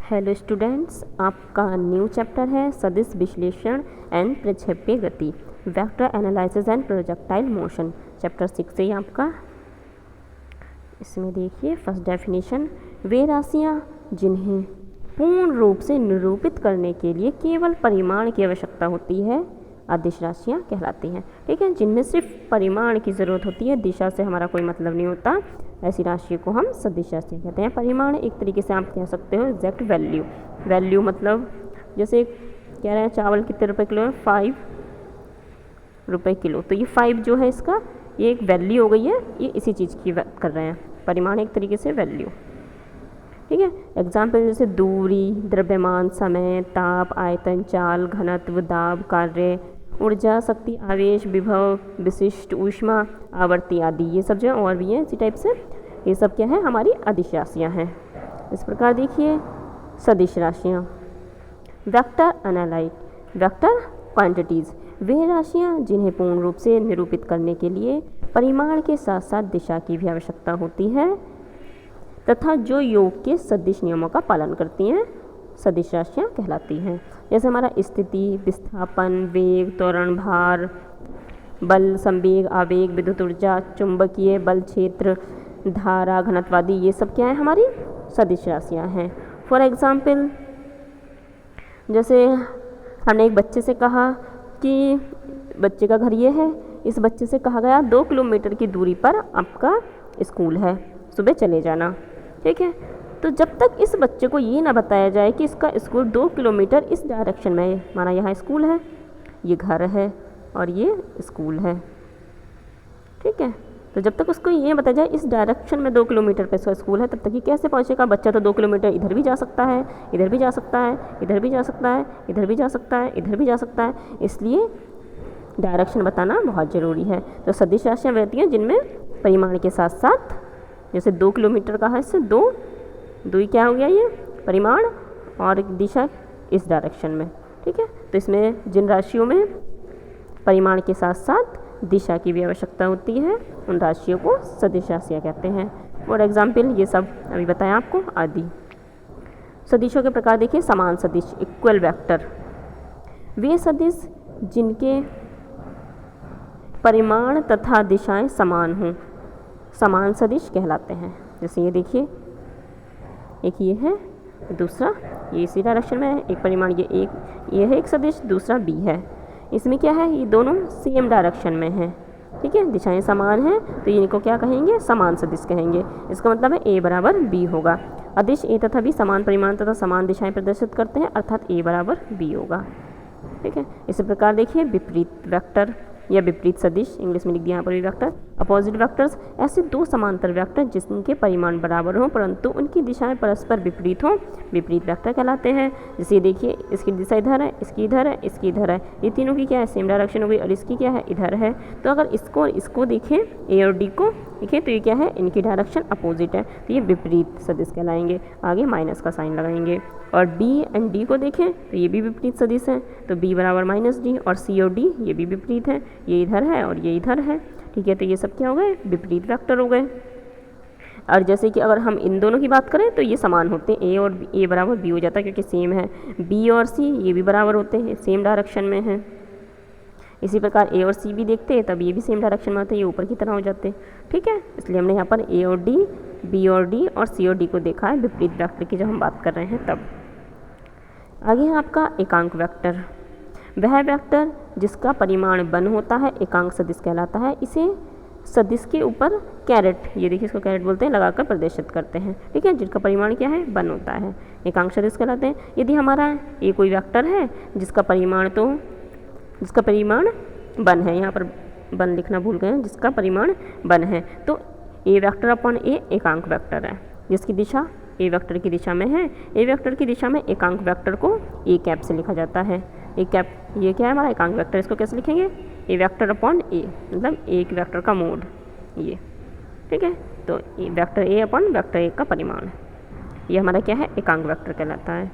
Hello students, आपका new chapter है सदिश विश्लेषण एंड प्रक्षेपीय गति, vector analysis and projectile motion. Chapter 6 है आपका। इसमें देखिए फर्स्ट डेफिनेशन, वे राशियाँ जिन्हें पूर्ण रूप से निरूपित करने के लिए केवल परिमाण की आवश्यकता होती है अदिश राशियाँ कहलाती हैं। ठीक है, जिनमें सिर्फ परिमाण की ज़रूरत होती है, दिशा से हमारा कोई मतलब नहीं होता, ऐसी राशि को हम सदिश राशि कहते हैं। परिमाण एक तरीके से आप कह सकते हो एग्जैक्ट वैल्यू। वैल्यू मतलब जैसे कह रहे हैं चावल कितने रुपए किलो है, 5 रुपये किलो, तो ये 5 जो है इसका ये एक वैल्यू हो गई है, ये इसी चीज़ की कर रहे हैं। परिमाण एक तरीके से वैल्यू। ठीक है, एग्जाम्पल जैसे दूरी, द्रव्यमान, समय, ताप, आयतन, चाल, घनत्व, दाब, कार्य, ऊर्जा, शक्ति, आवेश, विभव, विशिष्ट, ऊष्मा, आवर्ती आदि, ये सब जो है और भी हैं इसी टाइप से। ये सब क्या है, हमारी अदिश राशियाँ हैं। इस प्रकार देखिए सदिश राशियाँ। वेक्टर एनालाइट, वेक्टर क्वांटिटीज़, वे राशियाँ जिन्हें पूर्ण रूप से निरूपित करने के लिए परिमाण के साथ साथ दिशा की भी आवश्यकता होती है तथा जो योग के सदिश नियमों का पालन करती हैं, सदिश राशियाँ कहलाती हैं। जैसे हमारा स्थिति, विस्थापन, वेग, त्वरण, भार, बल, संवेग, आवेग, विद्युत ऊर्जा, चुंबकीय बल क्षेत्र, धारा, घनत्वादि, ये सब क्या है, हमारी सदिश राशियाँ हैं। फॉर एग्जाम्पल जैसे हमने एक बच्चे से कहा कि बच्चे का घर ये है, इस बच्चे से कहा गया 2 किलोमीटर की दूरी पर आपका स्कूल है, सुबह चले जाना। ठीक है, तो जब तक इस बच्चे को ये ना बताया जाए कि इसका स्कूल 2 किलोमीटर इस डायरेक्शन में है, माना यहाँ स्कूल है, ये घर है और ये स्कूल है। ठीक है, तो जब तक उसको ये बताया जाए इस डायरेक्शन में 2 किलोमीटर पे इसका स्कूल है, तब तक ये कैसे पहुँचेगा? बच्चा तो 2 किलोमीटर इधर भी जा सकता है, इधर भी जा सकता है, इधर भी जा सकता है, इधर भी जा सकता है, इधर भी जा सकता है, इसलिए डायरेक्शन बताना बहुत ज़रूरी है। तो सदिश राशियाँ रहती हैं जिनमें परिमाण के साथ साथ, जैसे 2 किलोमीटर का है, इससे दो क्या हो गया, ये परिमाण और दिशा इस डायरेक्शन में। ठीक है, तो इसमें जिन राशियों में परिमाण के साथ साथ दिशा की भी आवश्यकता होती है, उन राशियों को सदिश राशियाँ कहते हैं। फॉर एग्जाम्पल ये सब अभी बताया आपको आदि। सदिशों के प्रकार देखिए, समान सदिश, इक्वल वेक्टर, वे सदिश जिनके परिमाण तथा दिशाएं समान हों, समान सदिश कहलाते हैं। जैसे ये देखिए, एक ये है, दूसरा ये इसी डायरेक्शन में है, एक परिमाण ये है एक सदिश, दूसरा बी है। इसमें क्या है, ये दोनों सेम डायरेक्शन में हैं। ठीक है, दिशाएं समान हैं, तो इनको क्या कहेंगे, समान सदिश कहेंगे। इसका मतलब है ए बराबर बी होगा। अदिश ए तथा बी समान परिमाण तथा समान दिशाएं प्रदर्शित करते हैं, अर्थात ए बराबर बी होगा। ठीक है, इसी प्रकार देखिए विपरीत वेक्टर या विपरीत सदिश, इंग्लिश में लिख दिया यहाँ पर भी वेक्टर, अपोजिट वेक्टर्स, ऐसे दो समांतर वेक्टर जिनके परिमाण बराबर हों परंतु उनकी दिशाएं परस्पर विपरीत हों, विपरीत वेक्टर कहलाते हैं। जैसे देखिए, इसकी दिशा इधर है, इसकी इधर है, इसकी इधर है, ये तीनों की क्या है, सेम डायरेक्शन हो गई, और इसकी क्या है, इधर है। तो अगर इसको देखें, ए और डी को देखें, तो ये क्या है, इनकी डायरेक्शन अपोजिट है, तो ये विपरीत सदिश कहलाएंगे। आगे माइनस का साइन लगाएंगे। और बी एंड डी को देखें तो ये भी विपरीत सदिश हैं, तो बी बराबर माइनस डी, और सी और डी ये भी विपरीत हैं, ये इधर है और ये इधर है। ठीक है, तो ये सब क्या हो गए, विपरीत वेक्टर हो गए। और जैसे कि अगर हम इन दोनों की बात करें तो ये समान होते हैं, ए और ए बराबर बी हो जाता है क्योंकि सेम है। बी और सी ये भी बराबर होते हैं, सेम डायरेक्शन में हैं। इसी प्रकार ए और सी भी देखते हैं, तब ये भी सेम डायरेक्शन में होते हैं, ये ऊपर की तरह हो जाते हैं। ठीक है, इसलिए हमने यहाँ पर ए और डी, बी और डी और सी और डी को देखा है विपरीत वेक्टर की जब हम बात कर रहे हैं तब। आगे है आपका एकांक वेक्टर, वह वेक्टर जिसका परिमाण बन होता है एकांक सदिश कहलाता है। इसे सदिश के ऊपर कैरेट, ये देखिए इसको कैरेट बोलते हैं, लगाकर प्रदर्शित करते हैं। ठीक है, जिनका परिमाण क्या है, बन होता है, एकांक सदिश कहलाते हैं। यदि हमारा ये कोई वेक्टर है जिसका परिमाण बन है, यहाँ पर बन लिखना भूल गए हैं, जिसका परिमाण बन है, तो ए वेक्टर अपॉन ए एकांक वेक्टर है, जिसकी दिशा ए वेक्टर की दिशा में है। ए वेक्टर की दिशा में एकांक वेक्टर को ए कैप से लिखा जाता है। ए कैप ये क्या है, हमारा एकांक वेक्टर, इसको कैसे लिखेंगे, ए वेक्टर अपॉन ए, मतलब एक वेक्टर का मोड ये। ठीक है, तो A vector A upon vector A का परिमाण, ये हमारा क्या है, एकांक वेक्टर कहलाता है।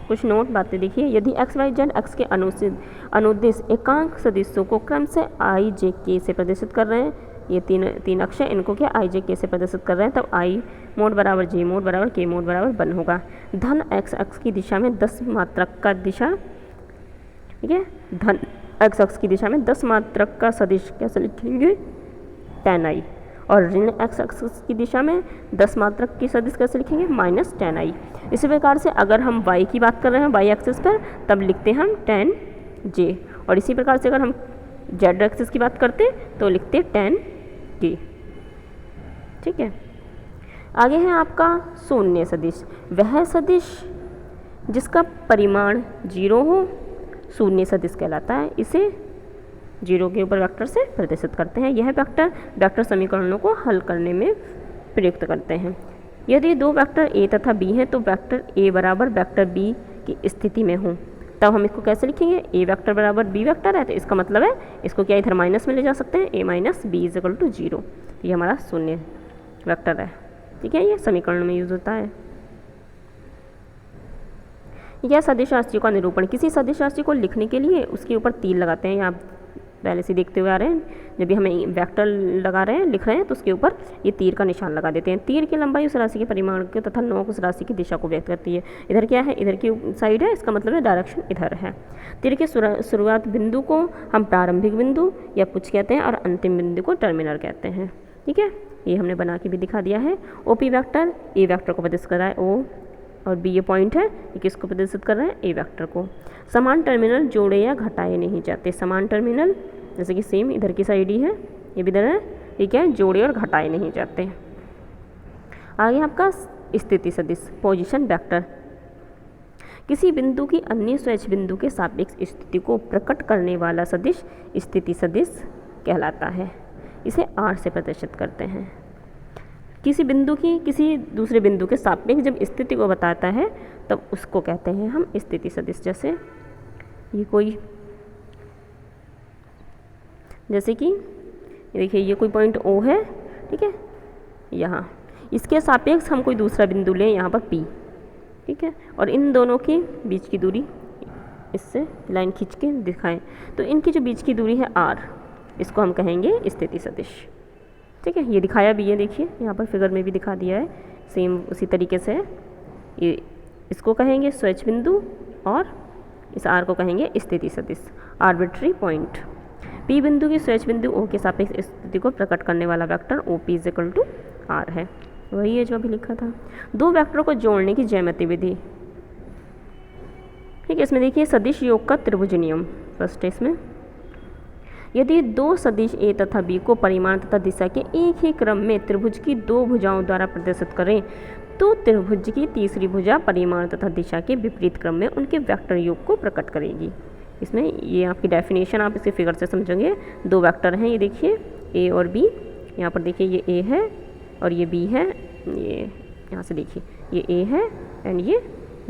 कुछ नोट बातें देखिए, यदि एक्स वाई जेड एक्स के अनुदिश एकांक सदिशों को क्रम से आई जे के से प्रदर्शित कर रहे हैं, ये तीन अक्ष है, इनको क्या आई जे के से प्रदर्शित कर रहे हैं, तब आई मोड बराबर जे मोड बराबर के मोड बराबर 1 होगा। धन एक्स अक्ष की दिशा में 10 मात्रक का दिशा, ठीक है, धन एक्स अक्ष की दिशा में 10 मात्रक का सदिश कैसे लिखेंगे, tan i, और ऋण एक्स अक्ष की दिशा में 10 मात्रक की सदिश कैसे लिखेंगे, -tan i। इसी प्रकार से अगर हम y की बात कर रहे हैं y एक्सिस पर, तब लिखते हैं हम tan j, और इसी प्रकार से अगर हम z एक्सिस की बात करते तो लिखते tan k। ठीक है, आगे है आपका शून्य सदिश। वह सदिश जिसका परिमाण 0 हो शून्य सदिश कहलाता है। इसे 0 के ऊपर वेक्टर से प्रदर्शित करते हैं। यह वेक्टर समीकरणों को हल करने में प्रयुक्त करते हैं। यदि दो वेक्टर a तथा b हैं तो वेक्टर a बराबर वेक्टर b की स्थिति में हो, तब हम इसको कैसे लिखेंगे, a वेक्टर बराबर b वेक्टर है, तो इसका मतलब है इसको क्या इधर माइनस में ले जा सकते हैं, a minus B is equal to 0। ये हमारा शून्य वेक्टर है। ठीक है, ये समीकरण में यूज होता है। यह सदिश राशि का निरूपण, किसी सदिश राशि को लिखने के लिए उसके ऊपर तीर लगाते हैं। आप पहले से देखते हुए आ रहे हैं, जब भी हमें वेक्टर लगा रहे हैं, लिख रहे हैं, तो उसके ऊपर ये तीर का निशान लगा देते हैं। तीर की लंबाई उस राशि के परिमाण के तथा नोक उस राशि की दिशा को व्यक्त करती है। इधर क्या है, इधर की साइड है, इसका मतलब है डायरेक्शन इधर है। तीर के शुरुआत बिंदु को हम प्रारंभिक बिंदु या पुच्छ कहते हैं और अंतिम बिंदु को टर्मिनल कहते हैं। ठीक है, ये हमने बना के भी दिखा दिया है। ओपी वेक्टर ए वेक्टर को प्रदर्शित कर रहा है, ओ और बी ये पॉइंट है, ये किसको प्रदर्शित कर रहे हैं, ए वेक्टर को। समान टर्मिनल जोड़े या घटाए नहीं जाते। समान टर्मिनल जैसे कि सेम इधर की साइड ही है, ये भी इधर है, ये क्या है, जोड़े और घटाए नहीं जाते। आगे आपका स्थिति सदिश, पोजीशन वेक्टर। किसी बिंदु की अन्य स्वैच्छ बिंदु के सापेक्ष स्थिति को प्रकट करने वाला सदिश स्थिति सदिश कहलाता है। इसे R से प्रदर्शित करते हैं। किसी बिंदु की किसी दूसरे बिंदु के सापेक्ष जब स्थिति को बताता है तब उसको कहते हैं हम स्थिति सदिश। जैसे कि देखिए ये कोई पॉइंट O है, ठीक है, यहाँ इसके सापेक्ष हम कोई दूसरा बिंदु लें, यहाँ पर P, ठीक है, और इन दोनों के बीच की दूरी इससे लाइन खींच के दिखाएं, तो इनकी जो बीच की दूरी है R, इसको हम कहेंगे स्थिति सदिश। ठीक है, ये दिखाया भी है, देखिए यहाँ पर फिगर में भी दिखा दिया है, सेम उसी तरीके से। ये इसको कहेंगे स्वैच्छ बिंदु और इस R को कहेंगे स्थिति सदिश, आर्बिट्री पॉइंट। P बिंदु की स्वैच्छ बिंदु O के सापेक्ष स्थिति को प्रकट करने वाला vector OP is equal to R है, वही है जो अभी लिखा था। दो वेक्टरों को जोड़ने की ज्यामिति विधि। ठीक है, इसमें देखिए सदिश योग का त्रिभुज नियम फर्स्ट है इसमें। यदि दो सदिश A तथा B को परिमाण तथा दिशा के एक ही क्रम में त्रिभुज की दो भुजाओं द्वारा प्रदर्शित करें तो त्रिभुज की तीसरी भुजा परिमाण तथा दिशा के विपरीत क्रम में उनके वेक्टर योग को प्रकट करेगी। इसमें ये आपकी डेफिनेशन आप इसे फिगर से समझेंगे। दो वेक्टर हैं, ये देखिए A और B, यहाँ पर देखिए ये A है और ये B है, ये यहाँ से देखिए ये A है एंड ये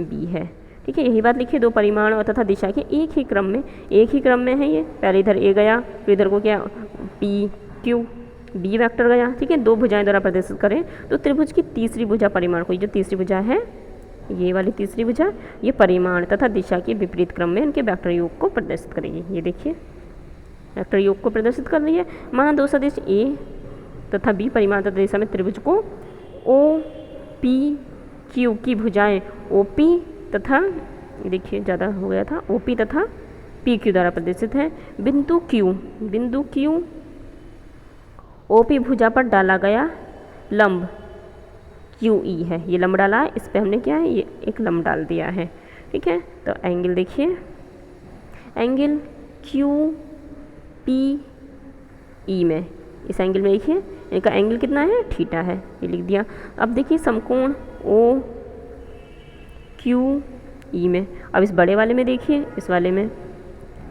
B है। ठीक है, यही बात लिखिए, दो परिमाण और तथा दिशा के एक ही क्रम में है। ये पहले इधर A गया, फिर इधर को क्या P Q B वेक्टर गया। ठीक है, दो भुजाएं द्वारा प्रदर्शित करें तो त्रिभुज की तीसरी भुजा परिमाण को, जो तीसरी भुजा है ये वाली तीसरी भुजा, ये परिमाण तथा दिशा के विपरीत क्रम में इनके वेक्टर योग को प्रदर्शित करेगी। ये देखिए वेक्टर योग को प्रदर्शित कर रही है। माना दो सदिश A तथा B परिमाण तथा दिशा में त्रिभुज को O P Q की भुजाएं OP तथा, देखिए ज़्यादा हो गया था, OP तथा PQ द्वारा प्रदर्शित है। बिंदु Q OP भुजा पर डाला गया लंब QE है, ये लंब डाला है, इस पे हमने क्या है, ये एक लंब डाल दिया है। ठीक है, तो एंगल देखिए, एंगल QPE में, इस एंगल में देखिए इनका एंगल कितना है, थीटा है, ये लिख दिया। अब देखिए समकोण OQE में, अब इस बड़े वाले में देखिए, इस वाले में,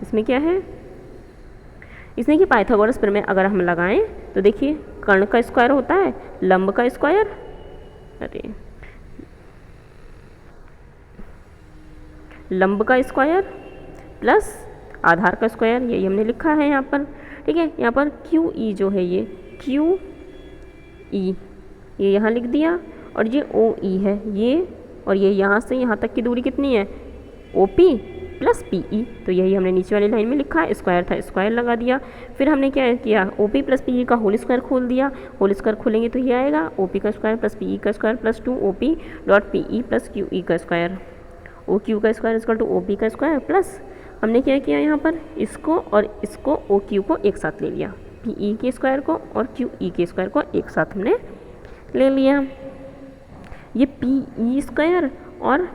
इसमें क्या है, इसमें कि पाइथागोरस प्रमेय अगर हम लगाएं तो देखिए कर्ण का स्क्वायर होता है लंब का स्क्वायर, लंब का स्क्वायर प्लस आधार का स्क्वायर, यही हमने लिखा है यहाँ पर। ठीक है, यहाँ पर QE जो है ये QE ये यहाँ लिख दिया, और ये OE है ये, और ये यहाँ से यहाँ तक की दूरी कितनी है OP, प्लस पी ई, तो यही हमने नीचे वाली लाइन में लिखा है, स्क्वायर था स्क्वायर लगा दिया। फिर हमने क्या किया, O P plus P E का होल स्क्वायर खोल दिया, होल स्क्वायर खोलेंगे तो ये आएगा ओ पी का स्क्वायर प्लस पी ई का square plus 2 O P dot P E plus Q E का स्क्वायर, ओ क्यू का square equal to O P का स्क्वायर प्लस हमने क्या किया यहाँ पर, इसको और इसको ओ क्यू को एक साथ ले लिया, पी ई के स्क्वायर को और क्यू ई के स्क्वायर को एक साथ हमने ले लिया। ये पी ई स्क्वायर और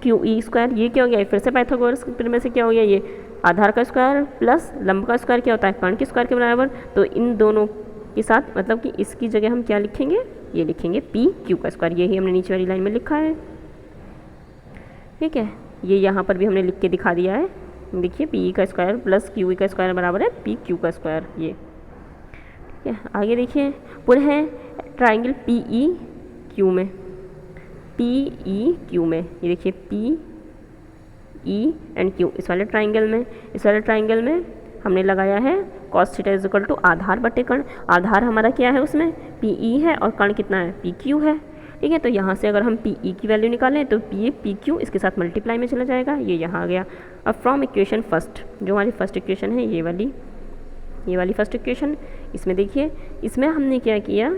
क्यू ई स्क्वायर ये क्या हो गया, फिर से पाइथागोरस में से क्या हो गया, ये आधार का स्क्वायर प्लस लंब का स्क्वायर क्या होता है, कर्ण के स्क्वायर के बराबर। तो इन दोनों के साथ मतलब कि इसकी जगह हम क्या लिखेंगे, ये लिखेंगे पी क्यू का स्क्वायर, यही हमने नीचे वाली लाइन में लिखा है। ठीक है, ये यहाँ पर भी हमने लिख के दिखा दिया है, देखिए पी ई का स्क्वायर प्लस क्यू ई का स्क्वायर बराबर है पी क्यू का स्क्वायर। ये ठीक है, आगे देखिए पुनः ट्राइंगल पी ई क्यू में, पी ई क्यू में, ये देखिए पी ई एंड क्यू, इस वाले ट्राइंगल में हमने लगाया है cos theta is equal to आधार बटे कर्ण। आधार हमारा क्या है, उसमें पी ई है और कर्ण कितना है, पी क्यू है। ठीक है, तो यहाँ से अगर हम पी ई की वैल्यू निकालें तो पी क्यू इसके साथ मल्टीप्लाई में चला जाएगा, ये यहाँ आ गया। अब फ्रॉम इक्वेशन फर्स्ट, जो हमारी फर्स्ट इक्वेशन है ये वाली फर्स्ट इक्वेशन, इसमें देखिए इसमें हमने क्या किया,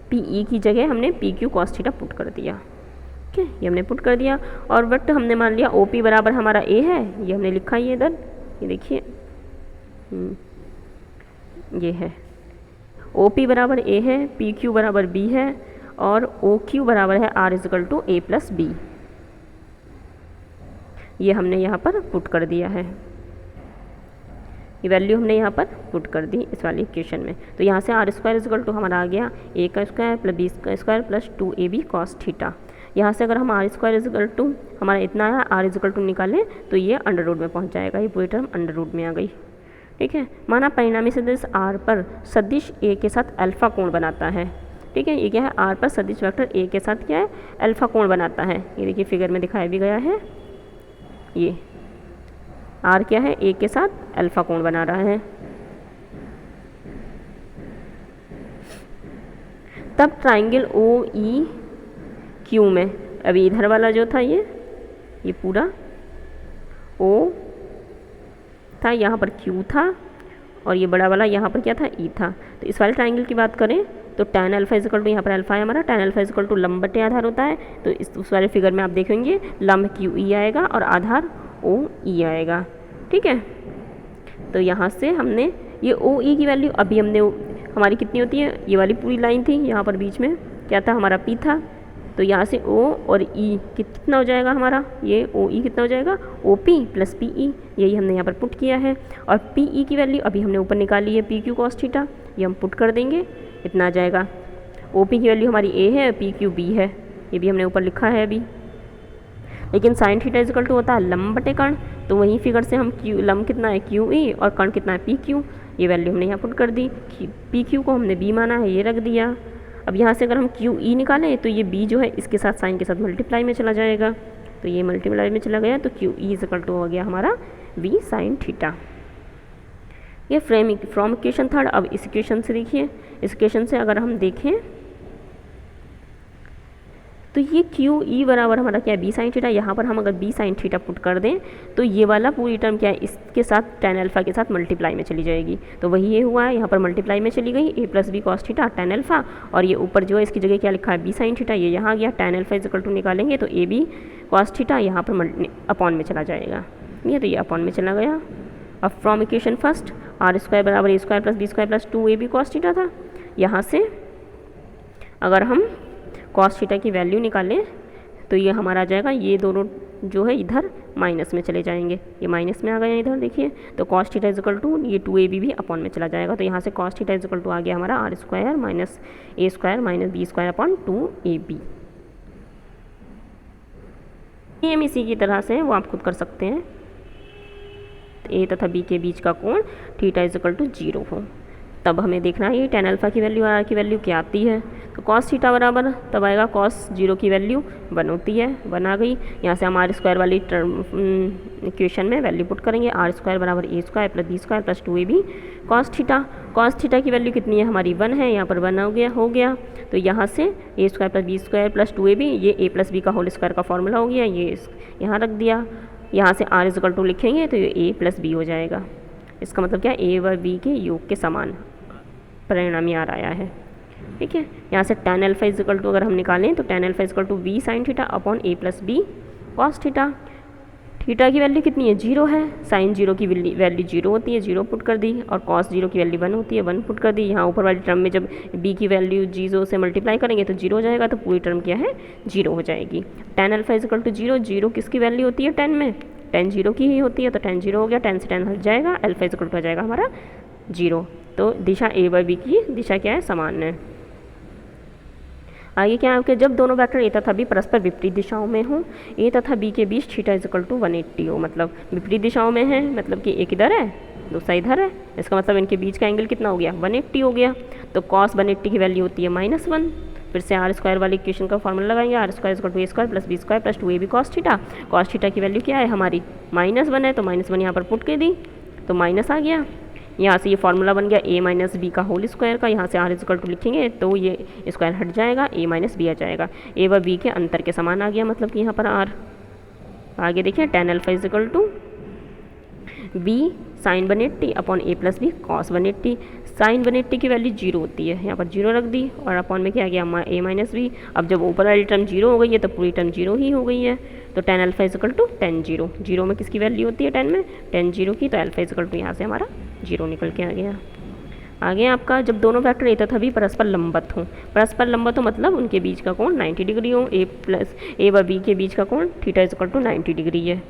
पी ई की जगह हमने P Q cos theta put कर दिया। ठीक है, ये हमने पुट कर दिया और बट हमने मान लिया ओ पी बराबर हमारा ए है, ये हमने लिखा है इधर, ये देखिए ये है ओ पी बराबर ए है, पी क्यू बराबर बी है और ओ क्यू बराबर है R is equal to A plus B, ये हमने यहाँ पर पुट कर दिया है, ये वैल्यू हमने यहाँ पर पुट कर दी इस वाली इक्वेशन में। तो यहाँ से R square is equal to हमारा आ गया ए का स्क्वायर प्लस बी का square plus 2ab cos theta. यहाँ से अगर हम R square is equal to हमारा इतना आया, आर इज इक्वल टू निकालें तो ये अंडर रूट में पहुँच जाएगा, ये पूरी टर्म अंडर रूट में आ गई। ठीक है, माना परिणामी सदिश आर पर सदिश ए के साथ अल्फा कोण बनाता है। ठीक है, ये क्या है, आर पर सदिश वेक्टर ए के साथ क्या है, अल्फा कोण बनाता है। ये देखिए फिगर में दिखाया भी गया है, ये आर क्या है, ए के साथ अल्फा कोण बना रहा है। तब ट्राइंगल ओ ई क्यू में, अभी इधर वाला जो था ये पूरा ओ था, यहाँ पर क्यू था और ये बड़ा वाला यहाँ पर क्या था, ई था। तो इस वाले ट्राइंगल की बात करें तो tan alpha is equal to, यहाँ पर अल्फा है हमारा, tan alpha is equal to लंब बटे आधार होता है। तो उस वाले फिगर में आप देखेंगे लंब क्यू ई आएगा और आधार ओ ई आएगा। ठीक है, तो यहाँ से हमने ये ओ ई की वैल्यू अभी हमने हमारी कितनी होती है, ये वाली पूरी लाइन थी, यहाँ पर बीच में क्या था हमारा पी था, तो यहाँ से ओ और ई कितना हो जाएगा हमारा, ये ओ ई कितना हो जाएगा, O P plus P E, यही हमने यहाँ पर पुट किया है। और पी ई की वैल्यू अभी हमने ऊपर निकाली है पी क्यू कॉस थीटा, ये हम पुट कर देंगे, इतना आ जाएगा। ओ पी की वैल्यू हमारी ए है, पी क्यू बी है, ये भी हमने ऊपर लिखा है अभी। लेकिन sine theta is equal to होता है लंब बटे कर्ण, तो वहीं फिगर से हम क्यू लंब कितना है क्यू ई और कर्ण कितना है पी क्यू, ये वैल्यू हमने यहाँ पुट कर दी। पी क्यू को हमने बी माना है, ये रख दिया। अब यहाँ से अगर हम क्यू ई निकालें तो ये बी जो है इसके साथ साइन के साथ मल्टीप्लाई में चला जाएगा, तो ये मल्टीप्लाई में चला गया, तो Q E is equal to हो गया हमारा वी साइन थीटा। ये फ्रॉम इक्वेशन थर्ड। अब इस इक्वेशन से देखिए, इस इक्वेशन से अगर हम देखें तो ये क्यू ई बराबर हमारा क्या है बी साइन थीटा, यहाँ पर हम अगर बी साइन थीटा पुट कर दें तो ये वाला पूरी टर्म क्या है इसके साथ tan अल्फा के साथ मल्टीप्लाई में चली जाएगी, तो वही ये हुआ है, यहाँ पर मल्टीप्लाई में चली गई A plus B cos theta tan alpha, और ये ऊपर जो है इसकी जगह क्या लिखा है बी साइन थीटा, ये यहाँ गया, tan alpha is equal to निकालेंगे तो ए बी कॉस थीटा यहाँ पर अपॉन में चला जाएगा, ये तो ये अपॉन में चला गया। अब from equation first R square बराबर A square plus B square plus 2ab cos theta था, यहाँ से अगर हम कॉस थीटा की वैल्यू निकालें तो ये हमारा आ जाएगा, ये दोनों जो है इधर माइनस में चले जाएंगे, ये माइनस में आ गए इधर देखिए, तो cos theta is equal to ये 2ab भी अपॉन में चला जाएगा, तो यहाँ से cos theta is equal to आ गया हमारा R square minus A square minus B square upon 2ab। Same इसी की तरह से वो आप खुद कर सकते हैं, ए तथा बी के बीच का कोण थीटा इज इक्वल टू 0 हो, तब हमें देखना है ये tan अल्फा की वैल्यू और आर की वैल्यू क्या आती है। तो कॉस थीटा बराबर तब आएगा कॉस 0 की वैल्यू 1 होती है, 1 आ गई। यहाँ से हम आर स्क्वायर वाली टर्म इक्वेशन में वैल्यू पुट करेंगे, आर स्क्वायर बराबर A square plus B square plus 2ab cos theta. Cos theta की वैल्यू कितनी है हमारी 1 है, यहाँ पर 1 हो गया। तो यहाँ से A square plus B square plus 2ab, ये ए प्लस बी का होल स्क्वायर का फॉर्मूला हो गया, ये यहाँ रख दिया। यहाँ से r इज इक्वल टू लिखेंगे तो ये a प्लस बी हो जाएगा। इसका मतलब क्या, a व b के योग के समान परिणाम यहाँ आया है। ठीक है, यहाँ से tan alpha is equal to अगर हम निकालें तो tan alpha is equal to b sine theta upon a plus B cos theta. Theta की वैल्यू कितनी है, 0 है, साइन 0 की वैल्यू 0 होती है, 0 पुट कर दी, और कॉस 0 की वैल्यू 1 होती है, 1 पुट कर दी। यहाँ ऊपर वाली टर्म में जब b की वैल्यू 0 से मल्टीप्लाई करेंगे तो 0 हो जाएगा, तो पूरी टर्म क्या है, 0 हो जाएगी। tan alpha is equal to 0, 0 किसकी वैल्यू होती है, tan में, tan 0 की ही होती है, तो tan 0 हो गया, tan से tan हट जाएगा, अल्फा इज इक्वल टू हो जाएगा हमारा 0। तो दिशा a बाई बी की दिशा क्या है, समान है। आगे क्या है आपके, जब दोनों वेक्टर a तथा b परस्पर विपरीत दिशाओं में हों, a तथा b के बीच थीटा इज इक्वल टू 180 हो, मतलब विपरीत दिशाओं में है, मतलब कि एक इधर है दूसरा इधर है, इसका मतलब इनके बीच का एंगल कितना हो गया, 180 हो गया। तो cos 180 की वैल्यू होती है -1। फिर से आर स्क्वायर वाली इक्वेशन का फॉर्मूला लगाएंगे, R square equal to A square plus B square plus 2ab cos theta. cos theta की वैल्यू क्या है हमारी, -1 है, तो -1 यहाँ पर पुट कर दी तो माइनस आ गया। यहाँ से ये फार्मूला बन गया a माइनस बी का होल स्क्वायर का, यहाँ से r इक्वल टू लिखेंगे तो ये स्क्वायर हट जाएगा, a माइनस बी आ जाएगा, a व b के अंतर के समान आ गया, मतलब कि यहाँ पर r। आगे देखिए tan alpha is equal to b sine 180 upon a plus B cos 180। Sine 180 की वैल्यू 0 होती है, यहाँ पर 0 रख दी, और अपॉन में क्या आ गया a माइनस बी। अब जब ऊपर वाली टर्म 0 हो गई है तो पूरी टर्म 0 ही हो गई है, तो tan alpha is equal to tan 0, 0 में किसकी वैल्यू होती है, tan में, tan 0 की, तो अल्फा इज इक्वल टू यहाँ से हमारा 0 निकल के आ गया। आगे आपका जब दोनों वेक्टर a तथा b परस्पर लंबवत हों, परस्पर लंबवत हो मतलब उनके बीच का कोण 90 डिग्री हो, a व b के बीच का कोण theta is equal to 90 degree है,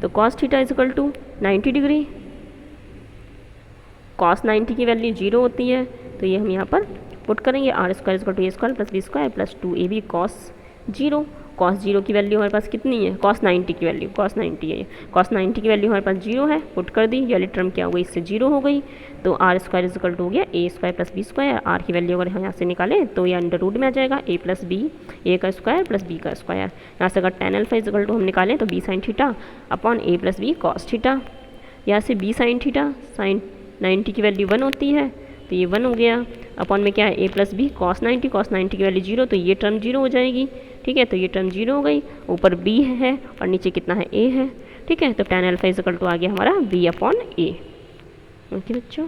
तो cos theta is equal to 90 degree. cos 90 की वैल्यू 0 होती है, तो ये हम यहाँ पर पुट करेंगे, R square equal to A square plus B square plus 2ab cos 0। cos 0 की वैल्यू हमारे पास कितनी है, cos 90 की वैल्यू, cos 90 है, cos 90 की वैल्यू हमारे पास 0 है, पुट कर दी, ये वाली टर्म क्या हो गई, इससे 0 हो गई, तो R square is equal to हो गया A square plus B square. R की वैल्यू अगर यहाँ से निकालें तो ये अंडर रूट में आ जाएगा, a प्लस बी, ए का स्क्वायर प्लस बी का स्क्वायर। यहाँ से अगर tan alpha is equal to हम निकालें तो b sine theta upon a plus B cos theta. यहाँ से b साइन थीटा, साइन 90 की वैल्यू 1 होती है, तो ये 1 हो गया, अपॉन में क्या है a प्लस बी कॉस 90 की वैल्यू 0, तो ये टर्म 0 हो जाएगी। ठीक है, तो ये टर्म 0 हो गई, ऊपर b है और नीचे कितना है, a है। ठीक है, तो tan alpha is equal to आ गया हमारा b अपॉन a। ओके बच्चों।